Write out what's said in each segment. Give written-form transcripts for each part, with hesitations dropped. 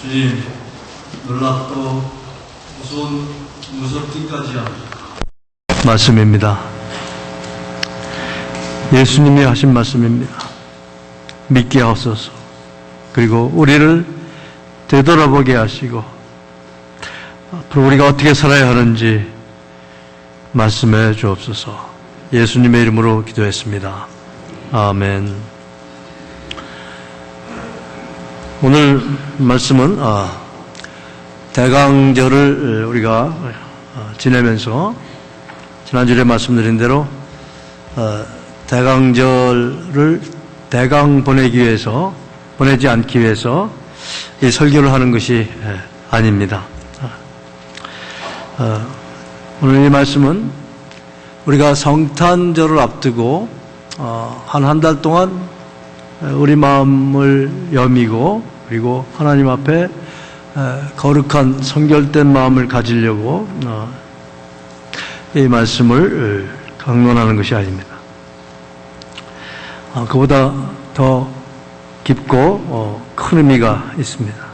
주님, 놀랍고 무섭기까지 한 말씀입니다. 예수님이 하신 말씀입니다. 믿게 하옵소서. 그리고 우리를 되돌아보게 하시고 앞으로 우리가 어떻게 살아야 하는지 말씀해 주옵소서. 예수님의 이름으로 기도했습니다. 아멘. 오늘 말씀은 대강절을 우리가 지내면서 지난주에 말씀드린 대로 대강절을 대강 보내지 않기 위해서 이 설교를 하는 것이 아닙니다. 오늘 이 말씀은 우리가 성탄절을 앞두고 한 달 동안 우리 마음을 여미고 그리고 하나님 앞에 거룩한 성결된 마음을 가지려고 이 말씀을 강론하는 것이 아닙니다. 그보다 더 깊고 큰 의미가 있습니다.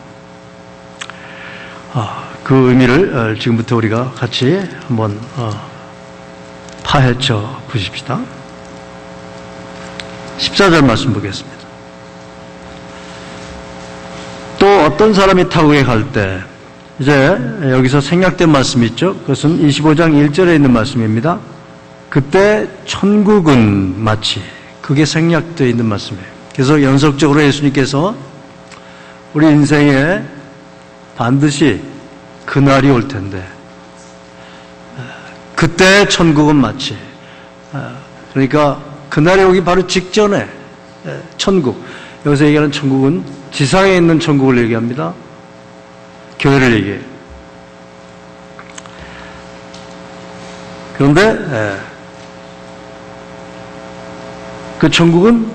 그 의미를 지금부터 우리가 같이 한번 파헤쳐 보십시다. 14절 말씀 보겠습니다. 또 어떤 사람이 타국에 갈 때, 이제 여기서 생략된 말씀이 있죠. 그것은 25장 1절에 있는 말씀입니다. 그때 천국은 마치, 그게 생략되어 있는 말씀이에요. 그래서 연속적으로 예수님께서 우리 인생에 반드시 그날이 올 텐데, 그때 천국은 마치, 그러니까 그날이 오기 바로 직전에 천국, 여기서 얘기하는 천국은 지상에 있는 천국을 얘기합니다. 교회를 얘기해요. 그런데 그 천국은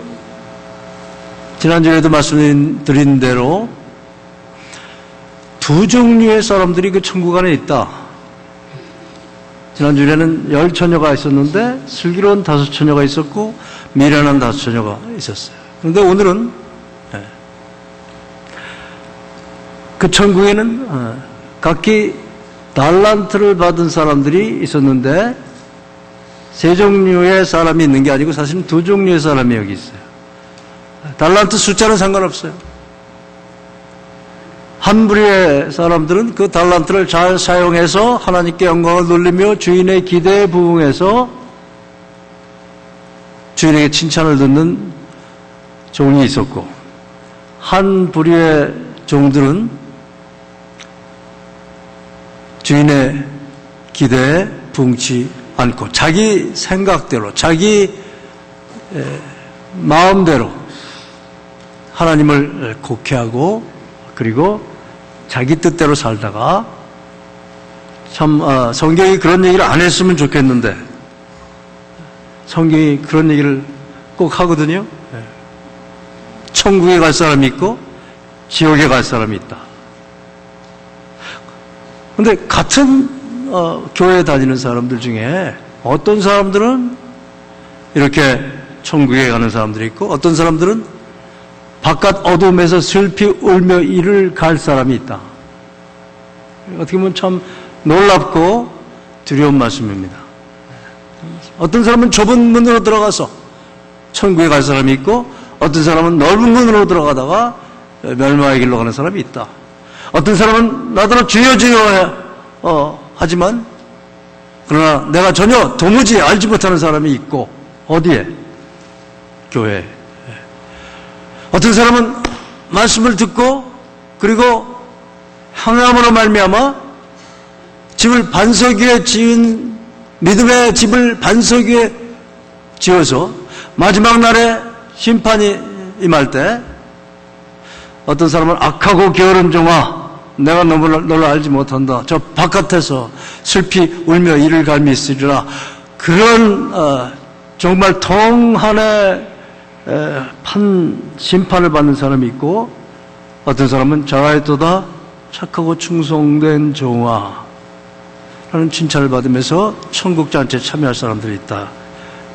지난주에도 말씀드린 대로 두 종류의 사람들이 그 천국 안에 있다. 지난주에는 10처녀가 있었는데 슬기로운 5처녀가 있었고 미련한 5처녀가 있었어요. 그런데 오늘은 그 천국에는 각기 달란트를 받은 사람들이 있었는데 세 종류의 사람이 있는 게 아니고 사실은 두 종류의 사람이 여기 있어요. 달란트 숫자는 상관없어요. 한 부류의 사람들은 그 달란트를 잘 사용해서 하나님께 영광을 돌리며 주인의 기대에 부응해서 주인에게 칭찬을 듣는 종이 있었고, 한 부류의 종들은 주인의 기대에 부응치 않고 자기 생각대로 자기 마음대로 하나님을 곡해하고 그리고 자기 뜻대로 살다가 참 성경이 그런 얘기를 안 했으면 좋겠는데 성경이 그런 얘기를 꼭 하거든요. 천국에 갈 사람이 있고 지옥에 갈 사람이 있다. 그런데 같은 교회에 다니는 사람들 중에 어떤 사람들은 이렇게 천국에 가는 사람들이 있고 어떤 사람들은 바깥 어둠에서 슬피 울며 이를 갈 사람이 있다. 어떻게 보면 참 놀랍고 두려운 말씀입니다. 어떤 사람은 좁은 문으로 들어가서 천국에 갈 사람이 있고 어떤 사람은 넓은 문으로 들어가다가 멸망의 길로 가는 사람이 있다. 어떤 사람은 나더러 주여 주여 하지만 그러나 내가 전혀 도무지 알지 못하는 사람이 있고 어디에? 교회에. 어떤 사람은 말씀을 듣고 그리고 행함으로 말미암아 집을 반석 위에 지은 믿음의 집을 반석 위에 지어서 마지막 날에 심판이 임할 때 어떤 사람은 악하고 게으른 종아 내가 너를 알지 못한다. 저 바깥에서 슬피 울며 이를 갈미 있으리라. 그런 정말 통한의 심판을 받는 사람이 있고 어떤 사람은 자라에도다 착하고 충성된 종아 라는 칭찬을 받으면서 천국잔치에 참여할 사람들이 있다.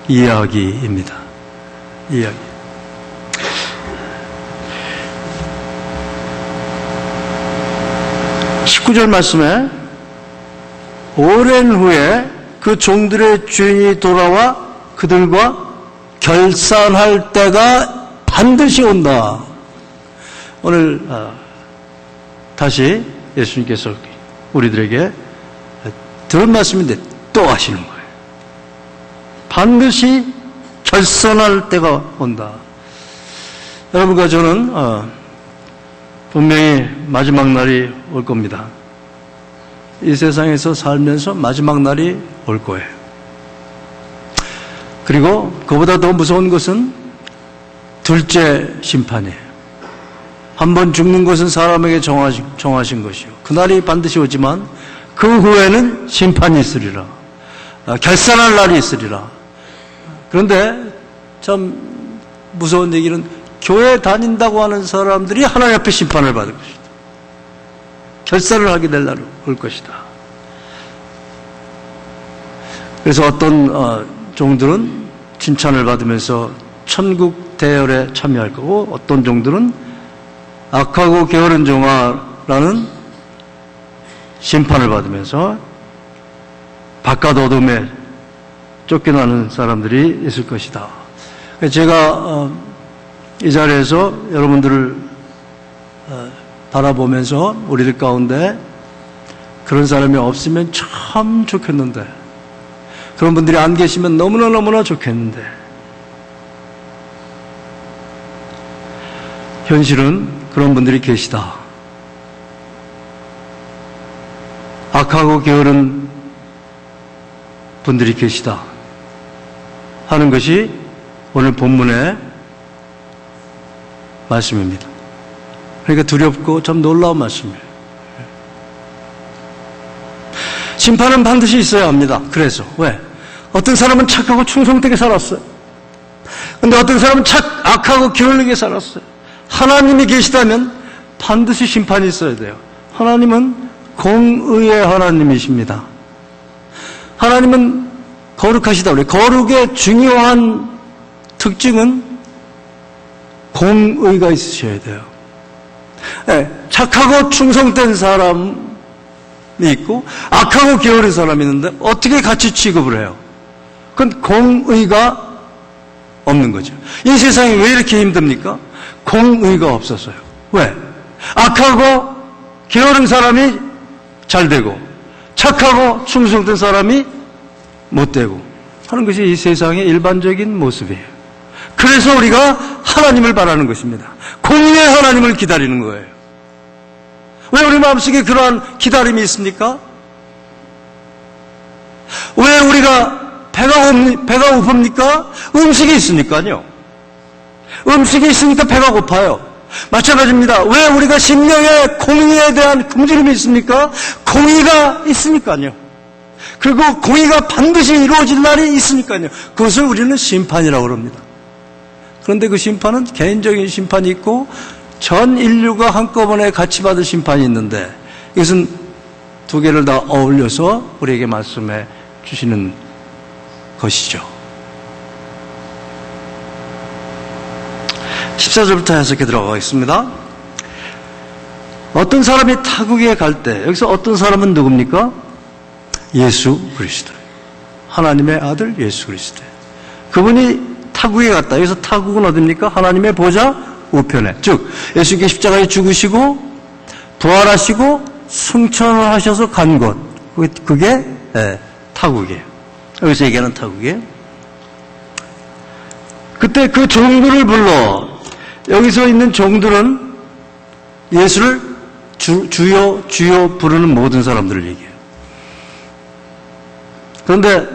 이야기입니다. 이야기. 19절 말씀에 오랜 후에 그 종들의 주인이 돌아와 그들과 결산할 때가 반드시 온다. 오늘 다시 예수님께서 우리들에게 들은 말씀인데 또 하시는 거예요. 반드시 결산할 때가 온다. 여러분과 저는 분명히 마지막 날이 올 겁니다. 이 세상에서 살면서 마지막 날이 올 거예요. 그리고 그보다 더 무서운 것은 둘째 심판이에요. 한 번 죽는 것은 사람에게 정하신 것이요. 그날이 반드시 오지만 그 후에는 심판이 있으리라. 결산할 날이 있으리라. 그런데 참 무서운 얘기는 교회 다닌다고 하는 사람들이 하나님 앞에 심판을 받을 것이다. 결산을 하게 될 날이 올 것이다. 그래서 어떤 종들은 칭찬을 받으면서 천국 대열에 참여할 거고, 어떤 종들은 악하고 게으른 종아라는 심판을 받으면서 바깥 어둠에 쫓겨나는 사람들이 있을 것이다. 제가 이 자리에서 여러분들을 바라보면서 우리들 가운데 그런 사람이 없으면 참 좋겠는데, 그런 분들이 안 계시면 너무나 좋겠는데, 현실은 그런 분들이 계시다. 악하고 게으른 분들이 계시다 하는 것이 오늘 본문의 말씀입니다. 그러니까 두렵고 참 놀라운 말씀이에요. 심판은 반드시 있어야 합니다. 그래서 왜? 어떤 사람은 착하고 충성되게 살았어요. 근데 어떤 사람은 악하고 게으르게 살았어요. 하나님이 계시다면 반드시 심판이 있어야 돼요. 하나님은 공의의 하나님이십니다. 하나님은 거룩하시다 그래요. 거룩의 중요한 특징은 공의가 있으셔야 돼요. 네, 착하고 충성된 사람이 있고 악하고 게으른 사람이 있는데 어떻게 같이 취급을 해요? 그건 공의가 없는 거죠. 이 세상이 왜 이렇게 힘듭니까? 공의가 없어서요. 왜? 악하고 게으른 사람이 잘 되고 착하고 충성된 사람이 못 되고 하는 것이 이 세상의 일반적인 모습이에요. 그래서 우리가 하나님을 바라는 것입니다. 공의의 하나님을 기다리는 거예요. 왜 우리 마음속에 그러한 기다림이 있습니까? 왜 우리가 배가 고픕니까? 음식이 있으니까요. 음식이 있으니까 배가 고파요. 마찬가지입니다. 왜 우리가 심령의 공의에 대한 굶주림이 있습니까? 공의가 있으니까요. 그리고 공의가 반드시 이루어질 날이 있으니까요. 그것을 우리는 심판이라고 합니다. 그런데 그 심판은 개인적인 심판이 있고 전 인류가 한꺼번에 같이 받을 심판이 있는데, 이것은 두 개를 다 어울려서 우리에게 말씀해 주시는 것이죠. 14절부터 해석해 들어가겠습니다. 어떤 사람이 타국에 갈 때, 여기서 어떤 사람은 누굽니까? 예수 그리스도, 하나님의 아들 예수 그리스도. 그분이 타국에 갔다. 여기서 타국은 어디입니까? 하나님의 보좌 우편에. 즉 예수님께 십자가에 죽으시고 부활하시고 승천을 하셔서 간 곳, 그게 타국이에요. 여기서 얘기하는 타국이에요. 그때 그 종들을 불러, 여기서 있는 종들은 예수를 주여 부르는 모든 사람들을 얘기해요. 그런데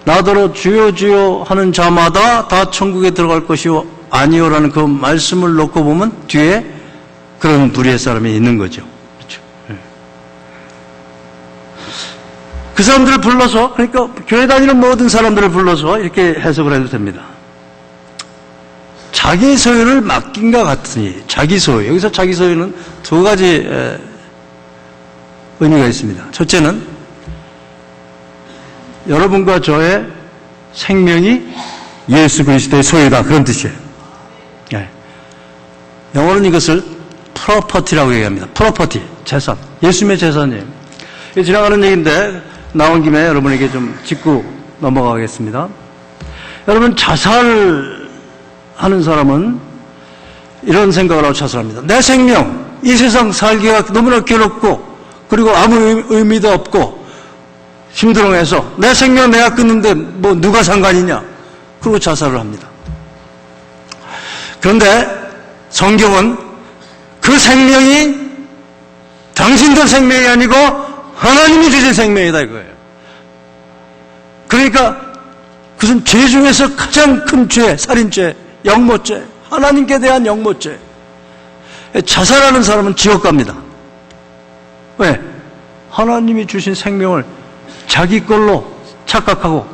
나더러 주여 하는 자마다 다 천국에 들어갈 것이요 아니요라는 그 말씀을 놓고 보면 뒤에 그런 부류의 사람이 있는 거죠. 그렇죠? 그 사람들을 불러서, 그러니까 교회 다니는 모든 사람들을 불러서 이렇게 해석을 해도 됩니다. 자기 소유를 맡긴과 같으니, 자기 소유. 여기서 자기 소유는 두 가지 의미가 있습니다. 첫째는 여러분과 저의 생명이 예수 그리스도의 소유다, 그런 뜻이에요. 영어로는 이것을 프로퍼티라고 얘기합니다. 프로퍼티, 재산. 예수님의 재산이에요. 지나가는 얘기인데 나온 김에 여러분에게 좀 짚고 넘어가겠습니다. 여러분, 자살하는 사람은 이런 생각을 하고 자살합니다. 내 생명, 이 세상 살기가 너무나 괴롭고 그리고 아무 의미도 없고 힘들어해서 내 생명 내가 끊는데 뭐 누가 상관이냐, 그리고 자살을 합니다. 그런데 성경은 그 생명이 당신들 생명이 아니고 하나님이 주신 생명이다 이거예요. 그러니까 그것은 죄 중에서 가장 큰 죄, 살인죄, 영모죄, 하나님께 대한 영모죄. 자살하는 사람은 지옥 갑니다. 왜? 하나님이 주신 생명을 자기 걸로 착각하고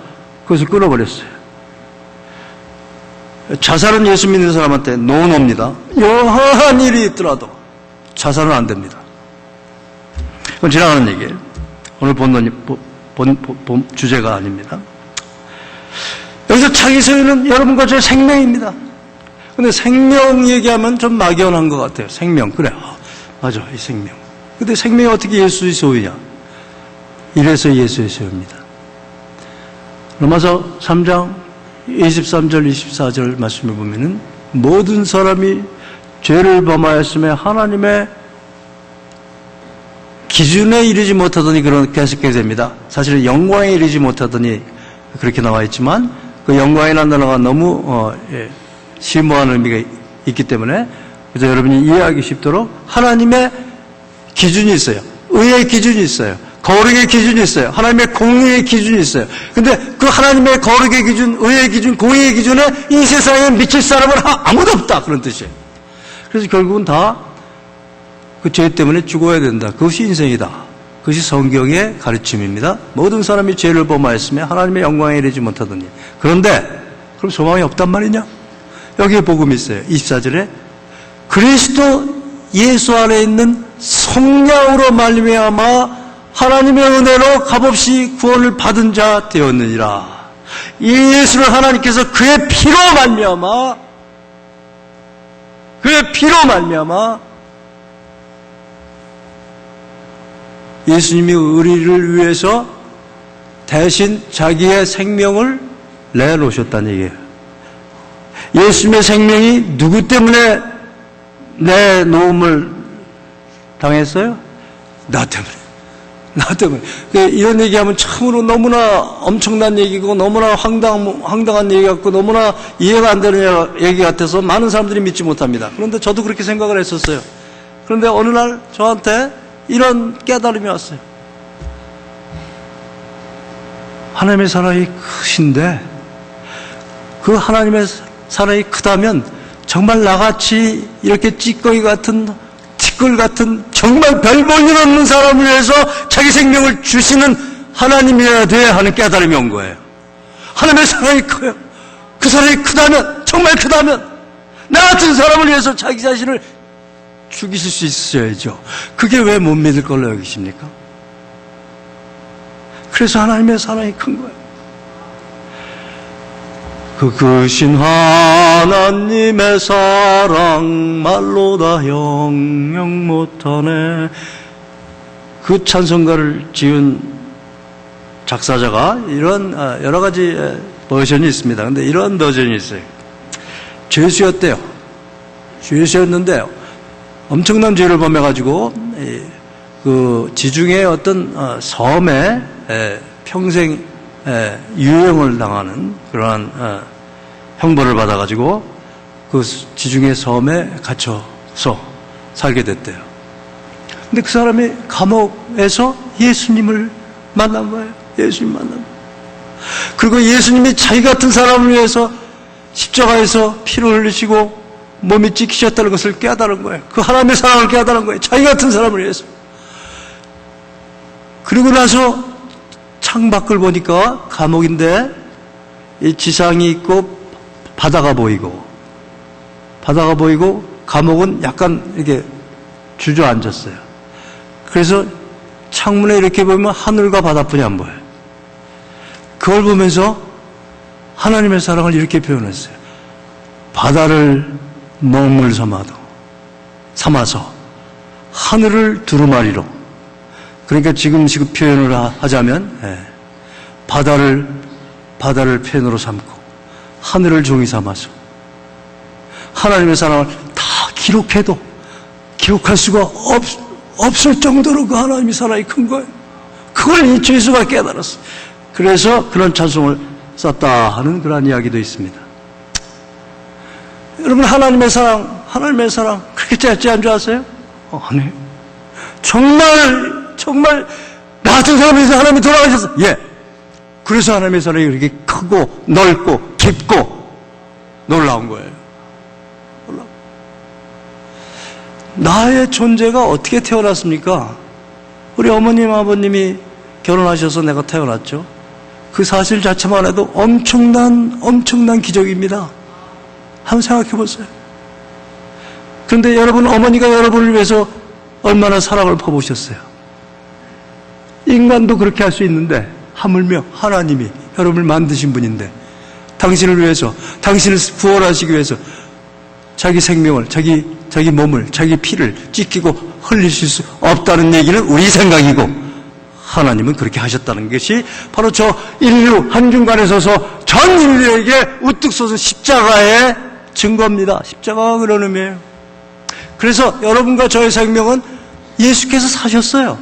그것을 끊어버렸어요. 자살은 예수 믿는 사람한테 노노입니다. 여하한 일이 있더라도 자살은 안 됩니다. 그건 지나가는 얘기예요. 오늘 본 주제가 아닙니다. 여기서 자기 소유는 여러분과 제 생명입니다. 근데 생명 얘기하면 좀 막연한 것 같아요. 생명. 그래. 맞아. 이 생명. 근데 생명이 어떻게 예수의 소유냐? 이래서 예수의 소유입니다. 로마서 3장 23절 24절 말씀을 보면은 모든 사람이 죄를 범하였음에 하나님의 기준에 이르지 못하더니 그렇게 해석해야 됩니다. 사실은 영광에 이르지 못하더니 그렇게 나와 있지만 그 영광이라는 단어가 너무 심오한 의미가 있기 때문에 그래서 여러분이 이해하기 쉽도록 하나님의 기준이 있어요. 의의 기준이 있어요. 거룩의 기준이 있어요. 하나님의 공의의 기준이 있어요. 근데 그 하나님의 거룩의 기준, 의의 기준, 공의의 기준에 이 세상에 미칠 사람은 아무도 없다. 그런 뜻이에요. 그래서 결국은 다 그 죄 때문에 죽어야 된다. 그것이 인생이다. 그것이 성경의 가르침입니다. 모든 사람이 죄를 범하였으며 하나님의 영광에 이르지 못하더니. 그런데 그럼 소망이 없단 말이냐? 여기에 복음이 있어요. 24절에 그리스도 예수 안에 있는 성령으로 말미암아 하나님의 은혜로 값없이 구원을 받은 자 되었느니라. 이 예수를 하나님께서 그의 피로 말미암아 예수님이 우리를 위해서 대신 자기의 생명을 내놓으셨다는 얘기예요. 예수님의 생명이 누구 때문에 내놓음을 당했어요? 나 때문에. 이런 얘기하면 참으로 너무나 엄청난 얘기고 너무나 황당한 얘기 같고 너무나 이해가 안 되는 얘기 같아서 많은 사람들이 믿지 못합니다. 그런데 저도 그렇게 생각을 했었어요. 그런데 어느 날 저한테 이런 깨달음이 왔어요. 하나님의 사랑이 크신데 그 하나님의 사랑이 크다면 정말 나같이 이렇게 찌꺼기 같은 티끌 같은 정말 별 볼 일 없는 사람을 위해서 자기 생명을 주시는 하나님이어야 돼 하는 깨달음이 온 거예요. 하나님의 사랑이 커요. 그 사랑이 크다면, 정말 크다면 나 같은 사람을 위해서 자기 자신을 죽이실 수 있어야죠. 그게 왜 못 믿을 걸로 여기십니까? 그래서 하나님의 사랑이 큰 거예요. 그 크신 하나님의 사랑 말로 다 형용 못하네. 그 찬송가를 지은 작사자가 이런 여러 가지 버전이 있습니다. 그런데 이런 버전이 있어요. 죄수였대요. 죄수였는데 엄청난 죄를 범해가지고 그 지중해 어떤 섬에 평생 유형을 당하는 그러한 형벌을 받아가지고 그 지중해 섬에 갇혀서 살게 됐대요. 근데 그 사람이 감옥에서 예수님을 만난 거예요. 예수님 만난 거예요. 그리고 예수님이 자기 같은 사람을 위해서 십자가에서 피를 흘리시고 몸이 찢기셨다는 것을 깨달은 거예요. 그 하나님의 사랑을 깨달은 거예요. 자기 같은 사람을 위해서. 그리고 나서 창밖을 보니까 감옥인데 이 지상이 있고 바다가 보이고 감옥은 약간 이렇게 주저앉았어요. 그래서 창문에 이렇게 보면 하늘과 바다뿐이 안 보여요. 그걸 보면서 하나님의 사랑을 이렇게 표현했어요. 바다를 먹물 삼아서 하늘을 두루마리로, 그러니까 지금 표현을 하자면 바다를 펜으로 삼고 하늘을 종이 삼아서 하나님의 사랑을 다 기록해도 기록할 수가 없을 정도로 그 하나님의 사랑이 큰 거예요. 그걸 이 죄수가 깨달았어요. 그래서 그런 찬송을 썼다 하는 그런 이야기도 있습니다. 여러분, 하나님의 사랑 그렇게 째째한 줄 아세요? 아니에요. 정말 나 같은 사람에서 하나님이 돌아가셨어. 예. 그래서 하나님의 사랑이 그렇게 크고 넓고 깊고 놀라운 거예요. 나의 존재가 어떻게 태어났습니까? 우리 어머님, 아버님이 결혼하셔서 내가 태어났죠. 그 사실 자체만 해도 엄청난 기적입니다. 한번 생각해 보세요. 그런데 여러분, 어머니가 여러분을 위해서 얼마나 사랑을 퍼부으셨어요. 인간도 그렇게 할 수 있는데 하물며 하나님이 여러분을 만드신 분인데 당신을 위해서, 당신을 구원하시기 위해서 자기 생명을, 자기 몸을, 자기 피를 찢기고 흘리실 수 없다는 얘기는 우리 생각이고, 하나님은 그렇게 하셨다는 것이 바로 저 인류 한중간에 서서 전 인류에게 우뚝 서서 십자가의 증거입니다. 십자가가 그런 의미예요. 그래서 여러분과 저의 생명은 예수께서 사셨어요.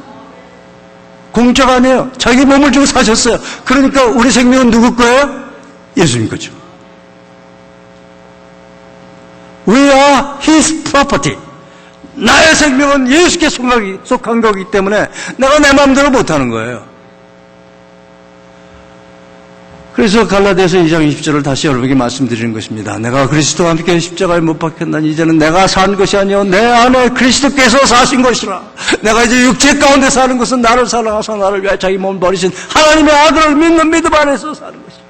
공짜가 아니에요. 자기 몸을 주고 사셨어요. 그러니까 우리 생명은 누구 거예요? 예수님 거죠. We are His property. 나의 생명은 예수께 속한 거기 때문에 내가 내 마음대로 못하는 거예요. 그래서 갈라디아서 2장 20절을 다시 여러분에게 말씀드리는 것입니다. 내가 그리스도와 함께 십자가에 못 박혔나니 이제는 내가 산 것이 아니요 내 안에 그리스도께서 사신 것이라. 내가 이제 육체 가운데 사는 것은 나를 사랑하사 나를 위하여 자기 몸을 버리신 하나님의 아들을 믿는 믿음 안에서 사는 것이다.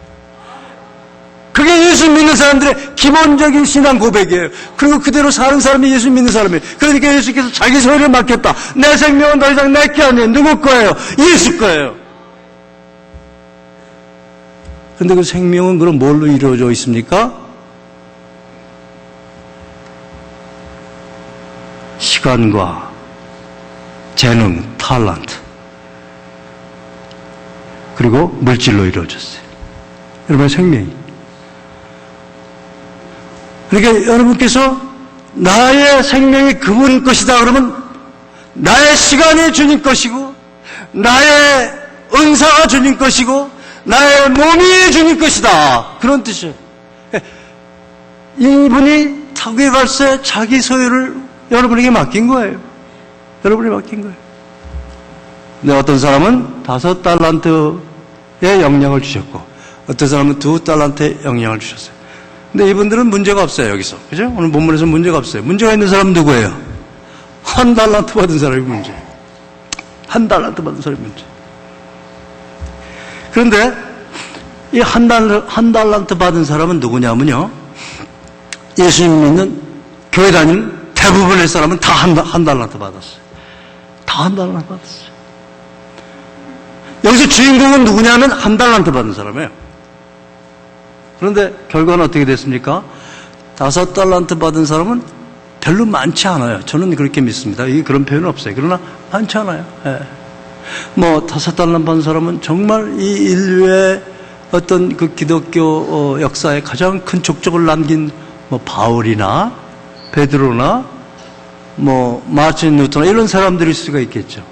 그게 예수 믿는 사람들의 기본적인 신앙 고백이에요. 그리고 그대로 사는 사람이 예수 믿는 사람이에요. 그러니까 예수께서 자기 소유를 맡겼다. 내 생명은 더 이상 내 게 아니에요. 누구 거예요? 예수 거예요. 그런데 그 생명은 그럼 뭘로 이루어져 있습니까? 시간과 재능, 탤런트, 그리고 물질로 이루어졌어요. 여러분의 생명이. 그러니까 여러분께서 나의 생명이 그분 것이다 그러면 나의 시간이 주님 것이고 나의 은사가 주님 것이고 나의 몸이 주님 것이다. 그런 뜻이에요. 이분이 타국에 갈새 자기 소유를 여러분에게 맡긴 거예요. 여러분이 맡긴 거예요. 근데 어떤 사람은 5달란트의 영향을 주셨고 어떤 사람은 2달란트의 영향을 주셨어요. 근데 이분들은 문제가 없어요. 여기서. 그죠? 오늘 본문에서 문제가 없어요. 문제가 있는 사람은 누구예요? 1달란트 받은 사람이 문제예요. 1달란트 받은 사람이 문제. 그런데 이 1달란트 받은 사람은 누구냐면요. 예수님 믿는 교회 다니는 대부분의 사람은 다 1달란트 받았어요. 다 1달란트 받았어요. 여기서 주인공은 누구냐면 1달란트 받은 사람이에요. 그런데 결과는 어떻게 됐습니까? 5달란트 받은 사람은 별로 많지 않아요. 저는 그렇게 믿습니다. 이게 그런 표현은 없어요. 그러나 많지 않아요. 예. 5달란트 받은 사람은 정말 이 인류의 어떤 그 기독교 역사에 가장 큰 족적을 남긴 바울이나 베드로나 마틴 루터나 이런 사람들일 수가 있겠죠.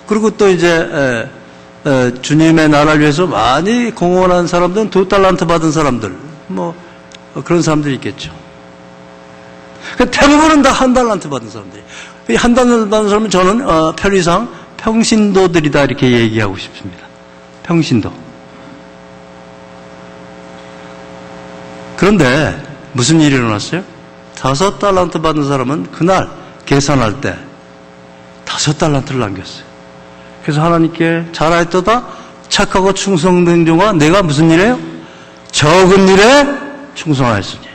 그리고 또 이제 주님의 나라를 위해서 많이 공헌한 사람들은 2달란트 받은 사람들, 그런 사람들이 있겠죠. 대부분은 다 1달란트 받은 사람들이. 이 1달란트 받은 사람은 저는 편의상 평신도들이다 이렇게 얘기하고 싶습니다. 평신도. 그런데 무슨 일이 일어났어요? 5달란트 받은 사람은 그날 계산할 때 5달란트를 남겼어요. 그래서 하나님께 잘하였도다 착하고 충성된 종아 내가 무슨 일이에요? 적은 일에 충성하였으니.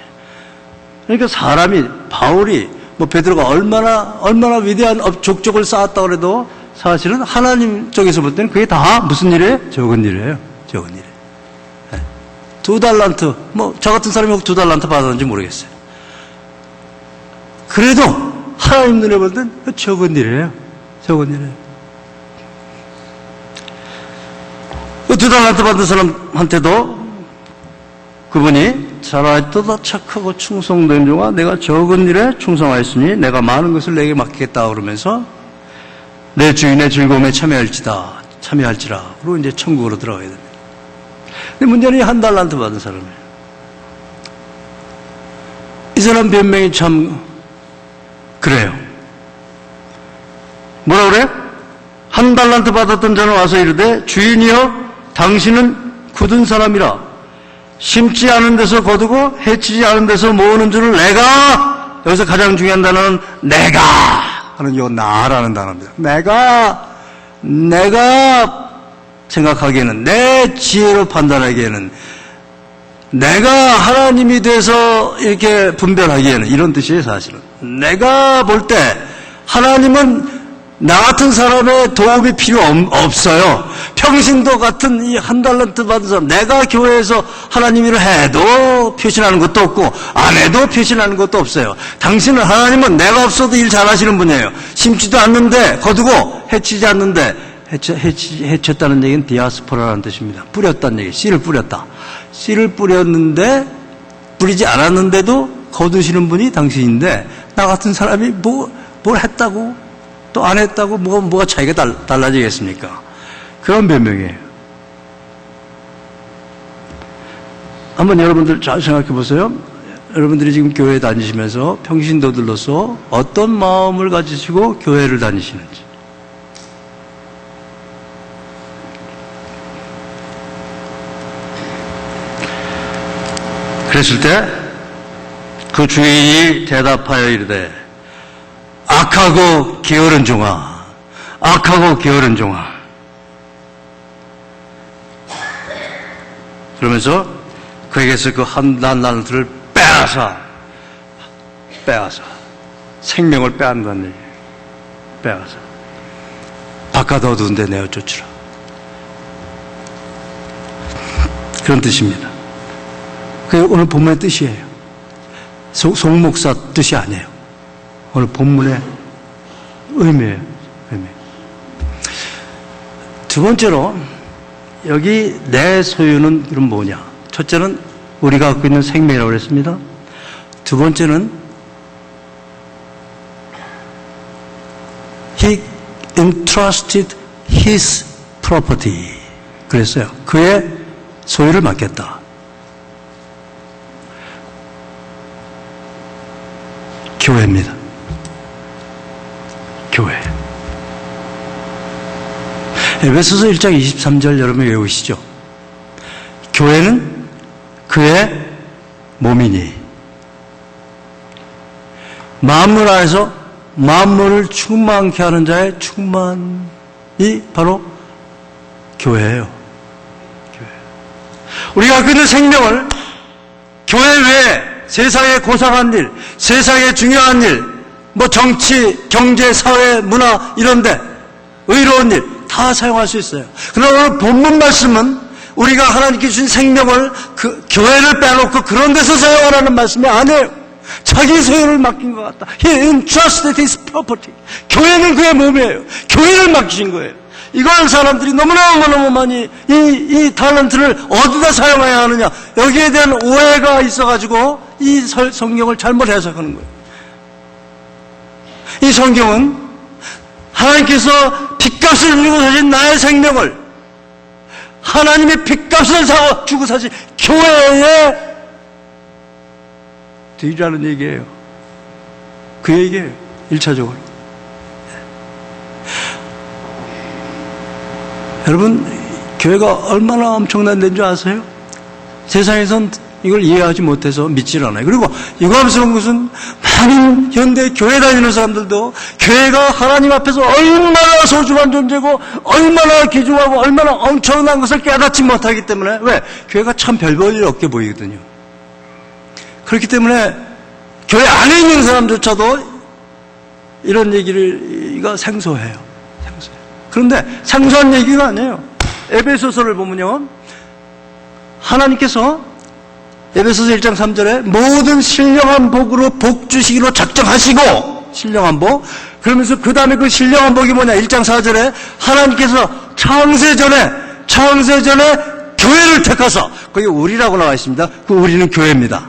그러니까 사람이 바울이 베드로가 얼마나 위대한 족적을 쌓았다고 해도 사실은 하나님 쪽에서 볼 때는 그게 다 무슨 일이에요? 적은 일이에요. 적은 일. 2달란트 저 같은 사람이 2달란트 받았는지 모르겠어요. 그래도 하나님 눈에 볼 땐 적은 일이에요. 적은 일이에요. 2달란트 받은 사람한테도 그분이 잘하였도다 착하고 충성된 종아 내가 적은 일에 충성하였으니 내가 많은 것을 내게 맡기겠다 그러면서 내 주인의 즐거움에 참여할지라 그리고 이제 천국으로 들어가야 됩니다. 근데 문제는 1달란트 받은 사람이에요. 이 사람 변명이 참 그래요. 뭐라 그래? 1달란트 받았던 자는 와서 이르되 주인이여 당신은 굳은 사람이라 심지 않은 데서 거두고 해치지 않은 데서 모으는 줄을 내가, 여기서 가장 중요한 단어는 내가 하는 요 나라는 단어입니다. 내가 생각하기에는, 내 지혜로 판단하기에는, 내가 하나님이 돼서 이렇게 분별하기에는, 이런 뜻이에요 사실은. 내가 볼 때 하나님은 나 같은 사람의 도움이 필요 없어요. 평신도 같은 이 1달란트 받은 사람, 내가 교회에서 하나님 일을 해도 표신하는 것도 없고 안 해도 표신하는 것도 없어요. 당신은, 하나님은 내가 없어도 일 잘하시는 분이에요. 심지도 않는데 거두고 해치지 않는데, 해쳤다는 얘기는 디아스포라라는 뜻입니다. 뿌렸다는 얘기, 씨를 뿌렸다. 씨를 뿌렸는데 뿌리지 않았는데도 거두시는 분이 당신인데, 나 같은 사람이 뭘 했다고 또 안 했다고 뭐가 차이가 달라지겠습니까? 그런 변명이에요. 한번 여러분들 잘 생각해 보세요. 여러분들이 지금 교회 다니시면서 평신도들로서 어떤 마음을 가지시고 교회를 다니시는지. 그랬을 때 그 주인이 대답하여 이르되 악하고 게으른 종아, 악하고 게으른 종아. 그러면서 그에게서 그 1달란트를 빼앗아 생명을 빼앗는다는 얘기예요. 빼앗아 바깥 어두운 데 내어 쫓으라, 그런 뜻입니다. 그게 오늘 본문의 뜻이에요. 송목사 뜻이 아니에요. 오늘 본문의 의미예요. 두 번째로, 여기 내 소유는 그럼 뭐냐? 첫째는 우리가 갖고 있는 생명이라고 그랬습니다. 두 번째는 He entrusted his property. 그랬어요. 그의 소유를 맡겼다. 교회입니다. 교회. 에베소서 1장 23절 여러분 외우시죠? 교회는 그의 몸이니 만물 안에서 만물을 충만케 하는 자의 충만이 바로 교회예요. 교회. 우리가 갖고 있는 생명을 교회 외에 세상의 고상한 일, 세상의 중요한 일, 뭐 정치, 경제, 사회, 문화 이런데 의로운 일 다 사용할 수 있어요. 그러나 오늘 본문 말씀은 우리가 하나님께 주신 생명을 그 교회를 빼놓고 그런 데서 사용하라는 말씀이 아니에요. 자기 소유를 맡긴 것 같다. He entrusted his property. 교회는 그의 몸이에요. 교회를 맡기신 거예요. 이걸 사람들이 너무너무 많이 이 달란트를 어디다 사용해야 하느냐, 여기에 대한 오해가 있어가지고 이 성경을 잘못 해석하는 거예요. 이 성경은 하나님께서 핏값을 주고 사신 나의 생명을 하나님의 핏값을 주고 사신 교회에 드리라는 얘기예요. 그 얘기예요. 1차적으로. 여러분, 교회가 얼마나 엄청난 데인 줄 아세요? 세상에선 이걸 이해하지 못해서 믿질 않아요. 그리고 유감스러운 것은 많은 현대 교회 다니는 사람들도 교회가 하나님 앞에서 얼마나 소중한 존재고 얼마나 귀중하고 얼마나 엄청난 것을 깨닫지 못하기 때문에, 왜? 교회가 참 별 볼 일 없게 보이거든요. 그렇기 때문에 교회 안에 있는 사람조차도 이런 얘기가 생소해요. 그런데 생소한 얘기가 아니에요. 에베소서를 보면요, 하나님께서 에베소서 1장 3절에 모든 신령한 복으로 복 주시기로 작정하시고 신령한 복. 그러면서 그 다음에 그 신령한 복이 뭐냐? 1장 4절에 하나님께서 창세전에 교회를 택하사, 거기 우리라고 나와 있습니다. 그 우리는 교회입니다.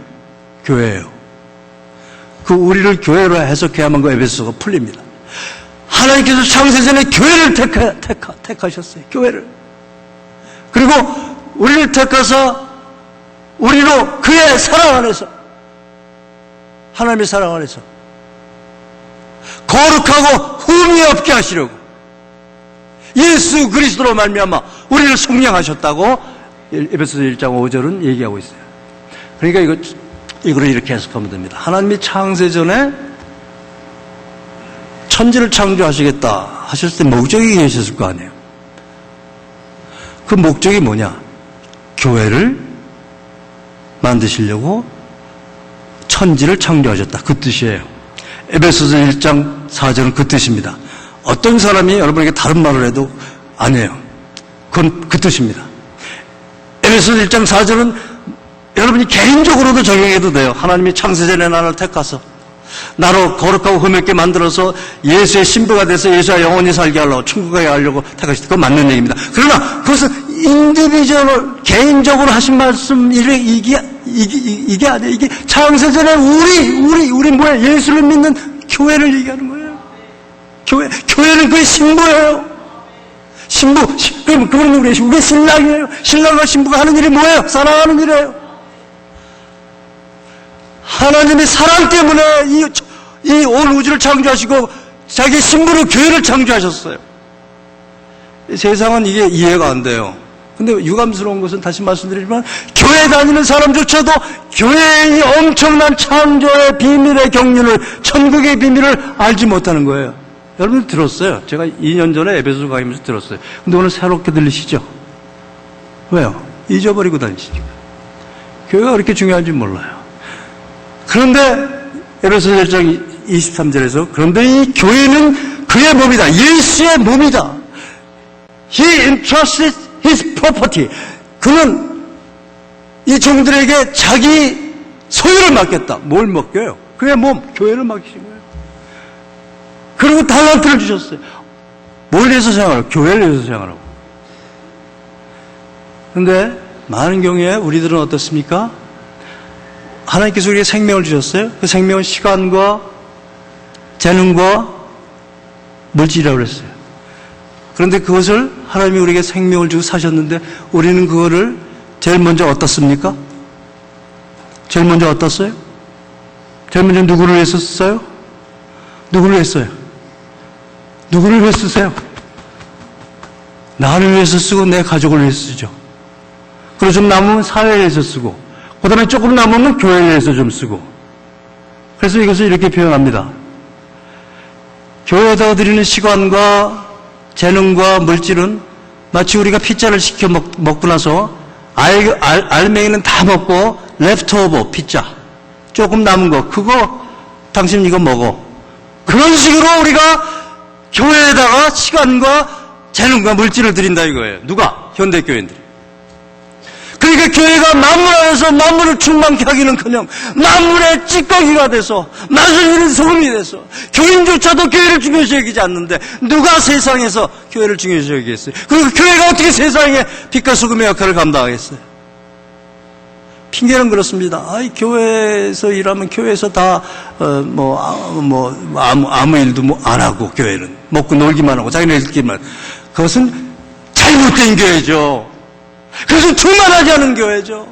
교회예요. 그 우리를 교회로 해석해야만 그 에베소서가 풀립니다. 하나님께서 창세전에 교회를 택하셨어요. 교회를. 그리고 우리를 택하사 우리로 그의 사랑 안에서, 하나님의 사랑 안에서 거룩하고 흠이 없게 하시려고 예수 그리스도로 말미암아 우리를 속량하셨다고 에베소서 1장 5절은 얘기하고 있어요. 그러니까 이거를 이렇게 해석하면 됩니다. 하나님이 창세전에 천지를 창조하시겠다 하셨을 때 목적이 계셨을 거 아니에요. 그 목적이 뭐냐? 교회를 만드시려고 천지를 창조하셨다. 그 뜻이에요. 에베소서 1장 4절은 그 뜻입니다. 어떤 사람이 여러분에게 다른 말을 해도 아니에요. 그건 그 뜻입니다. 에베소서 1장 4절은 여러분이 개인적으로도 적용해도 돼요. 하나님이 창세전에 나를 택하서 나로 거룩하고 흠없게 만들어서 예수의 신부가 돼서 예수와 영원히 살게 하려고 천국에 가려고 택하셨다. 그건 맞는 얘기입니다. 그러나 그것은 인디비주얼 개인적으로 하신 말씀 이게 아니에요. 이게 창세전에 우리 뭐야? 예수를 믿는 교회를 얘기하는 거예요. 교회는 그의 신부예요. 신부. 그럼 그분은 우리의 신랑이에요. 신랑과 신부가 하는 일이 뭐예요? 사랑하는 일이에요. 하나님의 사랑 때문에 이 온 우주를 창조하시고 자기 신부로 교회를 창조하셨어요. 세상은 이게 이해가 안 돼요. 근데 유감스러운 것은 다시 말씀드리지만 교회 다니는 사람조차도 교회의 엄청난 창조의 비밀의 경륜을, 천국의 비밀을 알지 못하는 거예요. 여러분 들었어요. 제가 2년 전에 에베소 강의하면서 들었어요. 근데 오늘 새롭게 들리시죠? 왜요? 잊어버리고 다니시죠. 교회가 그렇게 중요한지 몰라요. 그런데 에베소 1장 23절에서 그런데 이 교회는 그의 몸이다. 예수의 몸이다. He entrusted his property. 그는 이 종들에게 자기 소유를 맡겼다. 뭘 맡겨요? 그의 몸, 교회를 맡기신 거예요. 그리고 달란트를 주셨어요. 뭘 위해서 사용하라고? 교회를 위해서 사용하라고. 그런데 많은 경우에 우리들은 어떻습니까? 하나님께서 우리에게 생명을 주셨어요. 그 생명은 시간과 재능과 물질이라고 그랬어요. 그런데 그것을 하나님이 우리에게 생명을 주고 사셨는데 우리는 그거를 제일 먼저 어떻습니까? 제일 먼저 어떻어요? 제일 먼저 누구를 위해서 썼어요? 누구를 위해서 써요? 누구를 위해서 쓰세요? 나를 위해서 쓰고 내 가족을 위해서 쓰죠. 그리고 좀 남으면 사회를 위해서 쓰고 그 다음에 조금 남으면 교회를 위해서 좀 쓰고. 그래서 이것을 이렇게 표현합니다. 교회에다가 드리는 시간과 재능과 물질은 마치 우리가 피자를 시켜 먹고 나서 알맹이는 다 먹고 랩트오버 피자 조금 남은 거 그거 당신 이거 먹어. 그런 식으로 우리가 교회에다가 시간과 재능과 물질을 드린다 이거예요. 누가? 현대교회인들이. 그러니까 교회가 만물 안에서 만물을 충만케 하기는커녕 만물의 찌꺼기가 돼서 나중에는 소금이 돼서 교인조차도 교회를 중요시 여기지 않는데 누가 세상에서 교회를 중요시 여기겠어요? 그리고 교회가 어떻게 세상에 빛과 소금의 역할을 감당하겠어요? 핑계는 그렇습니다. 교회에서 일하면 교회에서 다 아무 일도 안 하고 교회는 먹고 놀기만 하고 자기네들끼리만. 그것은 잘못된 교회죠. 그것은 충만하지 않은 교회죠.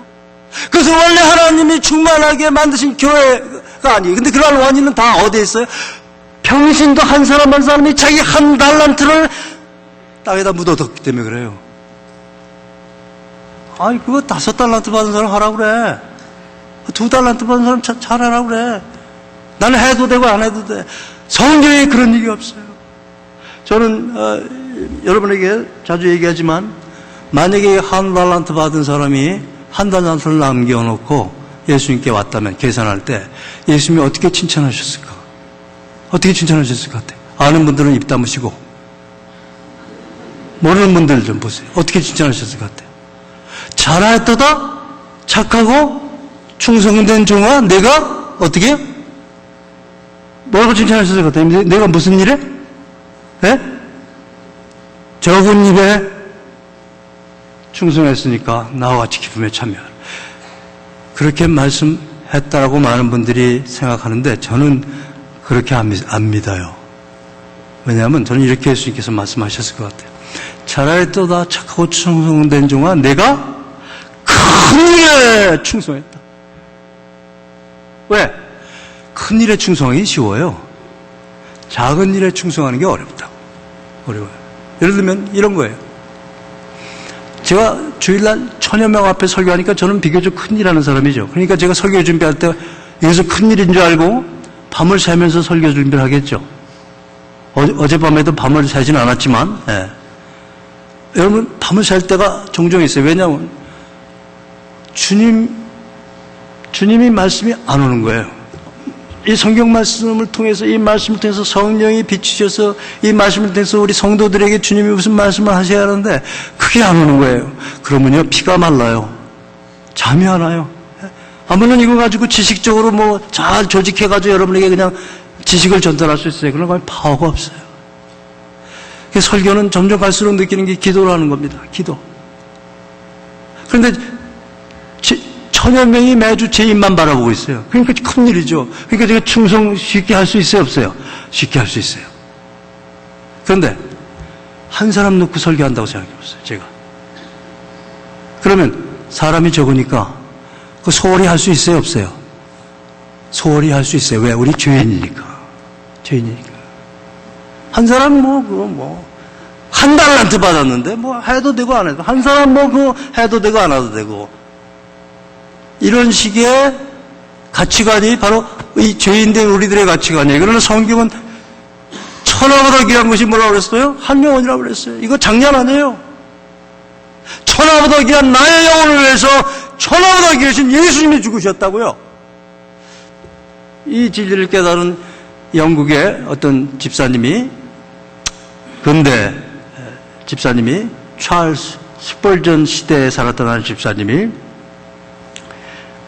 그것은 원래 하나님이 충만하게 만드신 교회가 아니에요. 근데 그러한 원인은 다 어디에 있어요? 평신도 한 사람 한 사람이 자기 한 달란트를 땅에다 묻어뒀기 때문에 그래요. 그거 5달란트 받은 사람 하라고 그래. 2달란트 받은 사람 잘하라고 그래. 나는 해도 되고 안 해도 돼. 성경에 그런 얘기 없어요. 저는 여러분에게 자주 얘기하지만 만약에 1달란트 받은 사람이 1달란트를 남겨놓고 예수님께 왔다면 계산할 때 예수님이 어떻게 칭찬하셨을까? 어떻게 칭찬하셨을 것 같아요? 아는 분들은 입 다무시고 모르는 분들 좀 보세요. 어떻게 칭찬하셨을 것 같아요? 잘하였도다 착하고 충성된 종아 내가 어떻게 뭐라고 칭찬하셨어요? 그때 내가 무슨 일에? 예? 적은 일에 충성했으니까 나와 같이 기쁨에 참여하라. 그렇게 말씀했다라고 많은 분들이 생각하는데 저는 그렇게 안 믿어요. 왜냐하면 저는 이렇게 예수님께서 말씀하셨을 것 같아요. 차라리 또다 착하고 충성된 종아, 내가 큰 일에 충성했다. 왜? 큰 일에 충성하기 쉬워요. 작은 일에 충성하는 게 어렵다고. 어려워요. 예를 들면 이런 거예요. 제가 주일날 1000여 명 앞에 설교하니까 저는 비교적 큰일 하는 사람이죠. 그러니까 제가 설교 준비할 때 이것은 큰일인 줄 알고 밤을 새면서 설교 준비를 하겠죠. 어젯밤에도 밤을 새진 않았지만, 예. 여러분, 밤을 샐 때가 종종 있어요. 왜냐하면 주님이 말씀이 안 오는 거예요. 이 성경 말씀을 통해서, 이 말씀을 통해서 성령이 비추셔서 이 말씀을 통해서 우리 성도들에게 주님이 무슨 말씀을 하셔야 하는데 그게 안 오는 거예요. 그러면요, 피가 말라요. 잠이 안 와요. 아무튼 이거 가지고 지식적으로 뭐 잘 조직해가지고 여러분에게 그냥 지식을 전달할 수 있어요. 그런 건 파워가 없어요. 그래서 설교는 점점 갈수록 느끼는 게 기도라는 겁니다. 기도. 그런데 1000여 명이 매주 제 입만 바라보고 있어요. 그러니까 큰일이죠. 그러니까 제가 충성 쉽게 할 수 있어요, 없어요? 쉽게 할 수 있어요. 그런데 한 사람 놓고 설교한다고 생각해보세요, 제가. 그러면 사람이 적으니까 그 소홀히 할 수 있어요, 없어요? 소홀히 할 수 있어요. 왜? 우리 죄인이니까. 죄인이니까. 한 사람 한 달란트 받았는데 해도 되고 안 해도. 한 사람 그거 해도 되고 안 해도 되고. 이런 식의 가치관이 바로 이 죄인된 우리들의 가치관이에요. 그러나 성경은 천하보다 귀한 것이 뭐라고 그랬어요? 한 영혼이라고 그랬어요. 이거 장난 아니에요. 천하보다 귀한 나의 영혼을 위해서 천하보다 귀하신 예수님이 죽으셨다고요. 이 진리를 깨달은 영국의 어떤 집사님이, 근대 집사님이, 찰스 스펄전 시대에 살았던 한 집사님이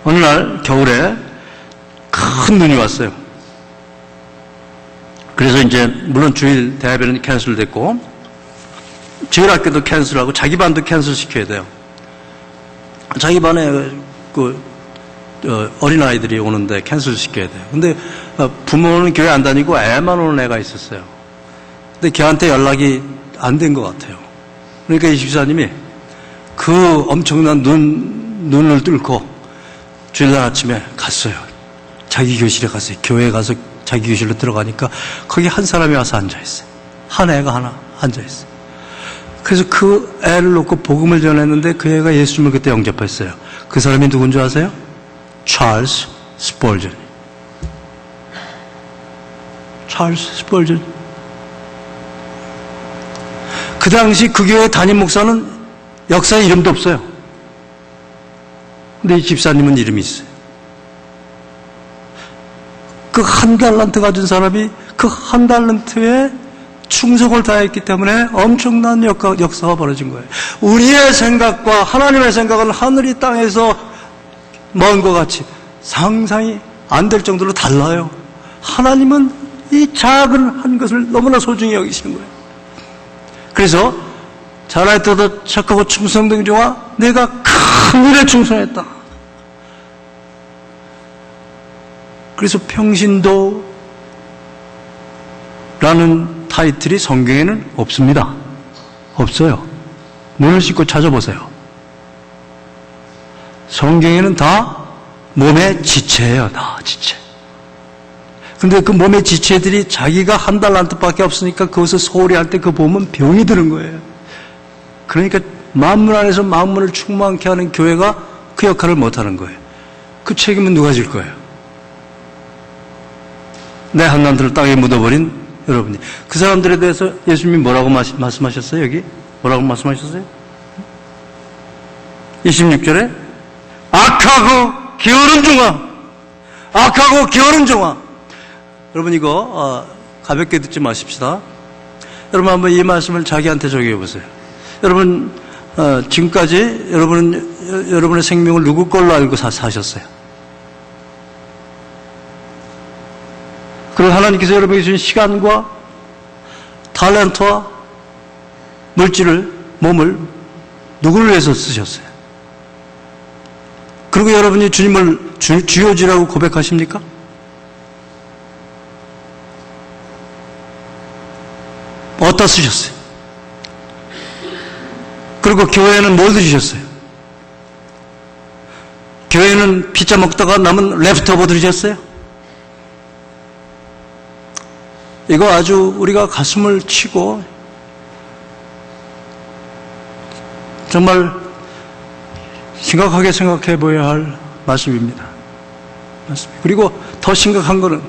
어느 날 겨울에 큰 눈이 왔어요. 그래서 이제 물론 주일 대회는 캔슬됐고 주일 학교도 캔슬하고 자기 반도 캔슬 시켜야 돼요. 자기 반에 어린아이들이 오는데 캔슬 시켜야 돼요. 근데 부모는 교회 안 다니고 애만 오는 애가 있었어요. 근데 걔한테 연락이 안 된 것 같아요. 그러니까 이 집사님이 그 엄청난 눈을 뚫고 주일날 아침에 갔어요. 자기 교실에 갔어요. 교회에 가서 자기 교실로 들어가니까 거기 한 사람이 와서 앉아있어요. 한 애가 하나 앉아있어요. 그래서 그 애를 놓고 복음을 전했는데 그 애가 예수님을 그때 영접했어요. 그 사람이 누군지 아세요? 찰스 스펄전. 찰스 스펄전. 그 당시 그 교회 담임 목사는 역사에 이름도 없어요. 근데 이 집사님은 이름이 있어요. 그 한 달란트 가진 사람이 그 한 달란트에 충성을 다했기 때문에 엄청난 역사가 벌어진 거예요. 우리의 생각과 하나님의 생각은 하늘이 땅에서 먼 것 같이 상상이 안 될 정도로 달라요. 하나님은 이 작은 한 것을 너무나 소중히 여기시는 거예요. 그래서 자라에떠도 착하고 충성된 종아, 내가 큰 일에 충성했다. 그래서 평신도라는 타이틀이 성경에는 없습니다. 없어요. 눈을 씻고 찾아보세요. 성경에는 다 몸의 지체예요. 다 지체. 근데 그 몸의 지체들이 자기가 한 달란트밖에 없으니까 그것을 소홀히 할 때 그 보면 병이 드는 거예요. 그러니까 만물 안에서 만물을 충만케 하는 교회가 그 역할을 못하는 거예요. 그 책임은 누가 질 거예요? 내 한난들을 땅에 묻어버린 여러분이. 그 사람들에 대해서 예수님이 뭐라고 말씀하셨어요? 여기? 뭐라고 말씀하셨어요? 26절에 악하고 게으른 종아, 악하고 게으른 종아. 여러분 이거 가볍게 듣지 마십시다. 여러분 한번 이 말씀을 자기한테 적용해 보세요. 여러분 지금까지 여러분은 여러분의 생명을 누구 걸로 알고 사셨어요? 그리고 하나님께서 여러분에게 주신 시간과 탤런트와 물질을, 몸을 누구를 위해서 쓰셨어요? 그리고 여러분이 주님을 주요지라고 고백하십니까? 어디다 쓰셨어요? 그리고 교회는 뭘 드리셨어요? 교회는 피자 먹다가 남은 레프트오버 드리셨어요? 이거 아주 우리가 가슴을 치고 정말 심각하게 생각해 보아야 할 말씀입니다. 그리고 더 심각한 거는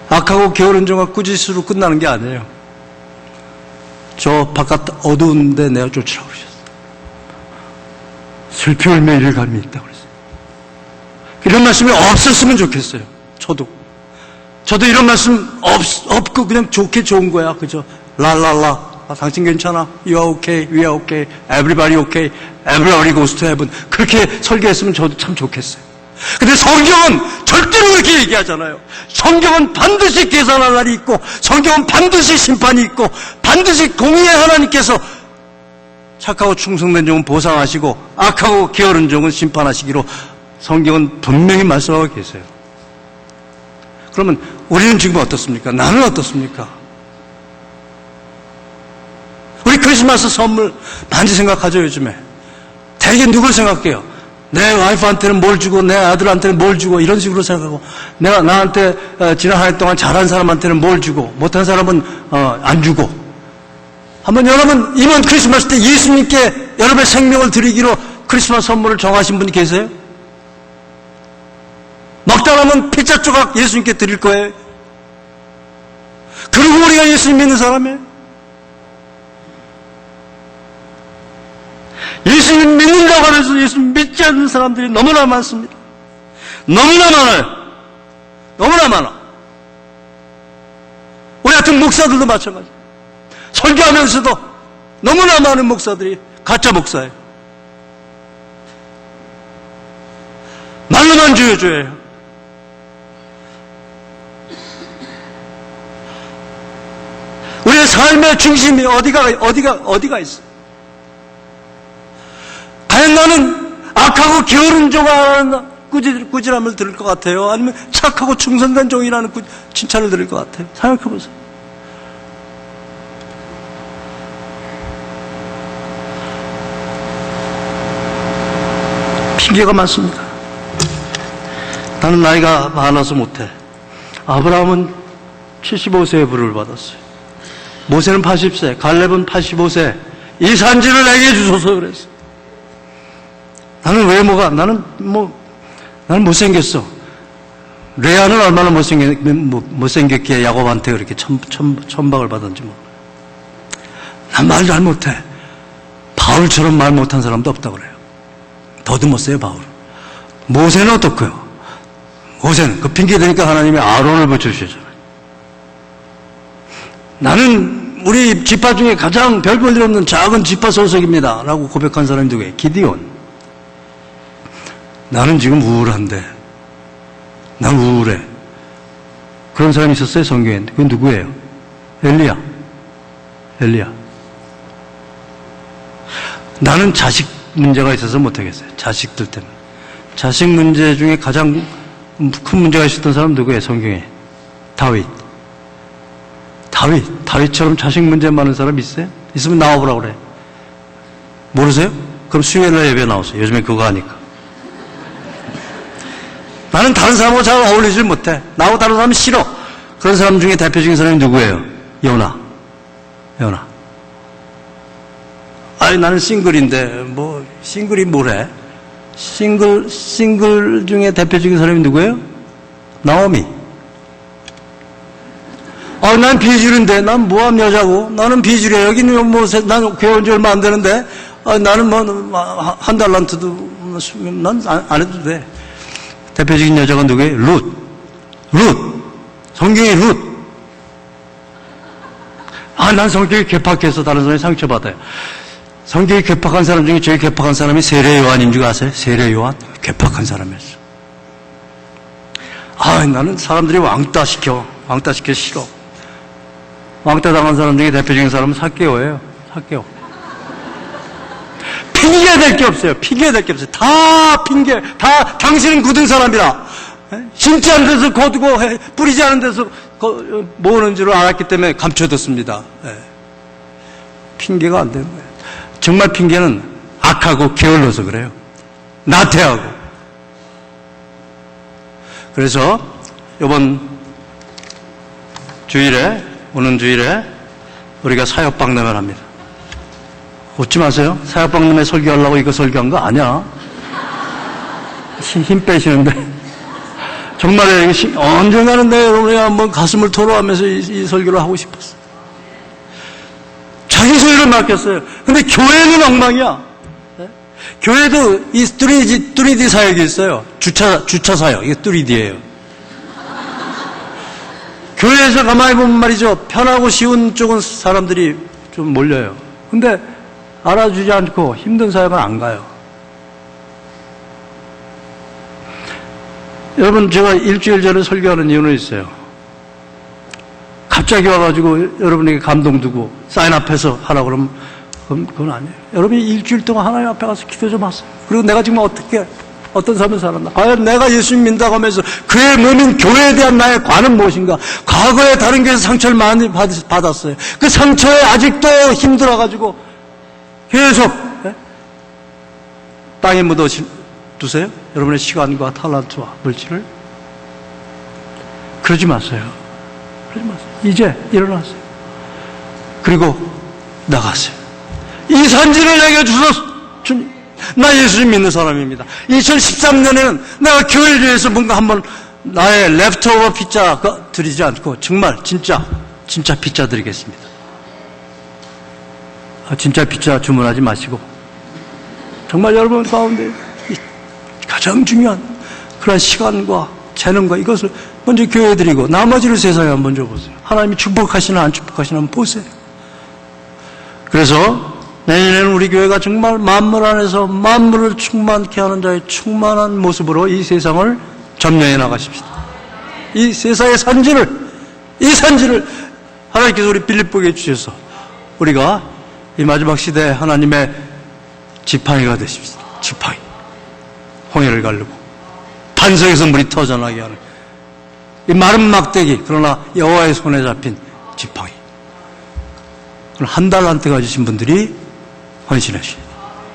악하고 게으른 종과 꾸짖으로 끝나는 게 아니에요. 저 바깥 어두운 데 내어 쫓으라고 그러셨어요. 슬피 울며 이를 감이 있다고 그랬어요. 이런 말씀이 없었으면 좋겠어요. 저도 이런 말씀 없고 그냥 좋게 좋은 거야. 그죠? 랄랄라. 당신 괜찮아. You are okay. We are okay. Everybody okay. Everybody goes to heaven. 그렇게 설교했으면 저도 참 좋겠어요. 근데 성경은 절대로 그렇게 얘기하잖아요. 성경은 반드시 계산할 날이 있고, 성경은 반드시 심판이 있고, 반드시 공의의 하나님께서 착하고 충성된 종은 보상하시고 악하고 게으른 종은 심판하시기로 성경은 분명히 말씀하고 계세요. 그러면 우리는 지금 어떻습니까? 나는 어떻습니까? 우리 크리스마스 선물 많이 생각하죠, 요즘에. 대개 누굴 생각해요? 내 와이프한테는 뭘 주고 내 아들한테는 뭘 주고 이런 식으로 생각하고, 내가 나한테 지난 한 해 동안 잘한 사람한테는 뭘 주고 못한 사람은 안 주고. 한번 여러분 이번 크리스마스 때 예수님께 여러분의 생명을 드리기로 크리스마스 선물을 정하신 분이 계세요? 먹다 남은 피자 조각 예수님께 드릴 거예요. 그리고 우리가 예수님 믿는 사람이에요. 예수님 믿는다고 하면서 예수님 믿지 않는 사람들이 너무나 많습니다. 너무나 많아요. 너무나 많아. 우리 같은 목사들도 마찬가지. 설교하면서도 너무나 많은 목사들이 가짜 목사예요. 말로만 주여줘요. 우리의 삶의 중심이 어디가 있어? 과연 나는 악하고 게으른 종이라는 꾸지람을 들을 것 같아요? 아니면 착하고 충성된 종이라는 칭찬을 들을 것 같아요? 생각해보세요. 핑계가 많습니다. 나는 나이가 많아서 못해. 아브라함은 75세에 부름을 받았어요. 모세는 80세, 갈렙은 85세. 이 산지를 내게 주소서 그랬어요. 나는 나는 못생겼어. 레아는 얼마나 못생겼기에 야곱한테 그렇게 천박을 받았는지 몰라. 난 말 잘 못해. 바울처럼 말 못한 사람도 없다고 그래요. 더듬었어요, 바울. 모세는 어떻고요? 모세는 그 핑계 대니까 하나님이 아론을 붙여주셨잖아요. 나는 우리 지파 중에 가장 별 볼 일 없는 작은 지파 소속입니다 라고 고백한 사람이 누구예요? 기디온. 나는 지금 우울한데, 난 우울해. 그런 사람이 있었어요, 성경에. 그건 누구예요? 엘리야. 나는 자식 문제가 있어서 못하겠어요. 자식들 때문에. 자식 문제 중에 가장 큰 문제가 있었던 사람 누구예요, 성경에? 다윗처럼 자식 문제 많은 사람 있어요? 있으면 나와보라고 그래. 모르세요? 그럼 수요일날 예배 나오세요. 요즘에 그거 하니까. 나는 다른 사람하고 잘 어울리질 못해. 나하고 다른 사람은 싫어. 그런 사람 중에 대표적인 사람이 누구예요? 요나. 아니, 나는 싱글인데, 싱글이 뭐래? 싱글 중에 대표적인 사람이 누구예요? 나오미. 난 비주류인데, 난 뭐한 여자고? 나는 비주류야. 여기는 난 교회 온 지 얼마 안 되는데, 나는 한 달란트도, 난 안 해도 돼. 대표적인 여자가 누구예요? 룻. 성경의 룻. 난 성격이 괴팍해서 다른 사람이 상처받아요. 성격이 괴팍한 사람 중에 제일 괴팍한 사람이 세례 요한인 줄 아세요? 세례 요한? 괴팍한 사람이었어. 나는 사람들이 왕따시켜 싫어. 왕따 당한 사람 중에 대표적인 사람은 사개오예요. 사개오. 핑계 댈 게 없어요. 다 핑계. 다 당신은 굳은 사람이라. 심지 않은 데서 거두고 뿌리지 않은 데서 모으는 줄을 알았기 때문에 감춰뒀습니다. 핑계가 안 되는 거예요. 정말 핑계는 악하고 게을러서 그래요. 나태하고. 그래서 이번 주일에, 오는 주일에 우리가 사역박람회를 합니다. 웃지 마세요. 사역박람회 설교하려고 이거 설교한 거 아니야. 힘 빼시는데. 정말 언젠가는 내가 여러분이 한번 가슴을 토로하면서 이 설교를 하고 싶었어. 자기 소유를 맡겼어요. 근데 교회는 엉망이야. 교회도 이 뚜리디 사역이 있어요. 주차 사역. 이게 뚜리디예요. 교회에서 가만히 보면 말이죠. 편하고 쉬운 쪽은 사람들이 좀 몰려요. 근데 알아주지 않고 힘든 사역은 안 가요. 여러분, 제가 일주일 전에 설교하는 이유는 있어요. 갑자기 와가지고 여러분에게 감동 두고 사인 앞에서 하라고 그러면 그건 아니에요. 여러분이 일주일 동안 하나님 앞에 가서 기도 좀 하세요. 그리고 내가 지금 어떤 삶을 살았나? 과연 내가 예수님 믿는다고 하면서 그의 몸인 교회에 대한 나의 관은 무엇인가? 과거에 다른 교회에서 상처를 많이 받았어요. 그 상처에 아직도 힘들어가지고 계속 땅에 두세요? 여러분의 시간과 탤런트와 물질을. 그러지 마세요. 이제 일어나세요. 그리고 나가세요. 이 산지를 내게 주소서. 주님, 나 예수님 믿는 사람입니다. 2013년에는 내가 교회를 위해서 뭔가 한번 나의 랩트오버 피자 드리지 않고 정말 진짜 피자 드리겠습니다. 진짜 피자 주문하지 마시고 정말 여러분 가운데 가장 중요한 그런 시간과 재능과 이것을 먼저 교회에 드리고 나머지를 세상에 한번 줘보세요. 하나님이 축복하시나 안 축복하시나 한번 보세요. 그래서 내년에는 우리 교회가 정말 만물 안에서 만물을 충만케 하는 자의 충만한 모습으로 이 세상을 점령해 나가십시다. 이 세상의 이 산지를 하나님께서 우리 빌립보에게 주셔서 우리가 이 마지막 시대에 하나님의 지팡이가 되십시다. 지팡이. 홍해를 가르고 반석에서 물이 터져나게 하는 이 마른 막대기, 그러나 여호와의 손에 잡힌 지팡이. 한 달란트 가지신 분들이 헌신하시.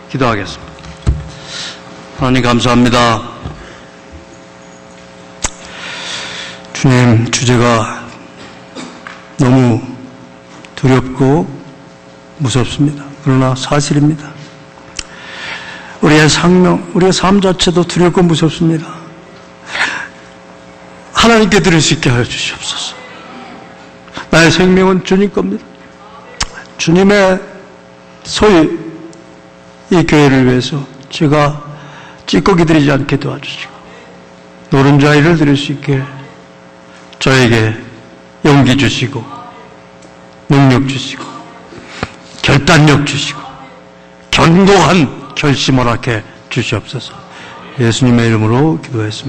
기도하겠습니다. 하나님 감사합니다. 주님, 주제가 너무 두렵고 무섭습니다. 그러나 사실입니다. 우리의 우리의 삶 자체도 두렵고 무섭습니다. 하나님께 드릴 수 있게 하여 주시옵소서. 나의 생명은 주님 겁니다. 주님의 소유, 이 교회를 위해서 제가 찌꺼기 드리지 않게 도와주시고 노른자 일을 드릴 수 있게 저에게 용기 주시고 능력 주시고 결단력 주시고 견고한 결심 허락해 주시옵소서. 예수님의 이름으로 기도했습니다.